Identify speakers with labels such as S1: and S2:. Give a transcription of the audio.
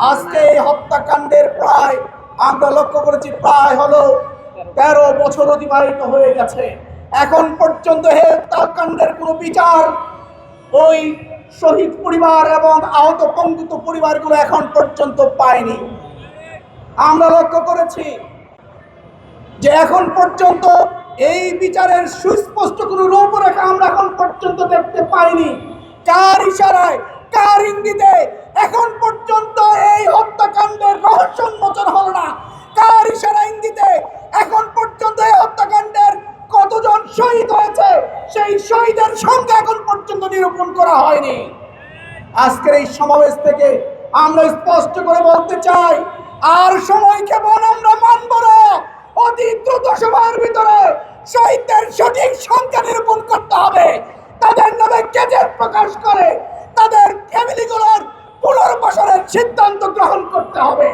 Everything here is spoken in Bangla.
S1: আজকে এই হত্যাকাণ্ডের প্রায় আমরা লক্ষ্য করেছি প্রায় হলো 13 বছর অতিবাহিত হয়ে গেছে। এখন পর্যন্ত এই হত্যাকাণ্ডের কোনো বিচার ওই শহীদ পরিবার এবং আহত পঙ্গুত পরিবারগুলো এখন পর্যন্ত পায়নি। আমরা লক্ষ্য করেছি যে এখন পর্যন্ত এই বিচারের সুস্পষ্ট কোনো রূপরেখা আমরা এখন পর্যন্ত দেখতে পাইনি। কার ইশারায়, কার ইঙ্গিতে এখন পর্যন্ত এই হত্যাকাণ্ডের রহস্য উন্মোচন হলো না? কার ইশারা ইঙ্গিতে এখন পর্যন্ত এই হত্যাকাণ্ডের কতজন শহীদ হয়েছে সেই শহীদের সংখ্যা এখন পর্যন্ত নিরূপণ করা হয়নি। আজকের এই সমাবেশ থেকে আমরা স্পষ্ট করে বলতে চাই, আর সময় কেমন আমরা মানব না। অতি দ্রুত সময়ের ভিতরে শহীদদের সঠিক সংখ্যা নিরূপণ করতে হবে। তাদের নামে গেজেট প্রকাশ করে তাদের ফ্যামিলিগুলোর পুনর্বাসনের সিদ্ধান্ত গ্রহণ করতে হবে।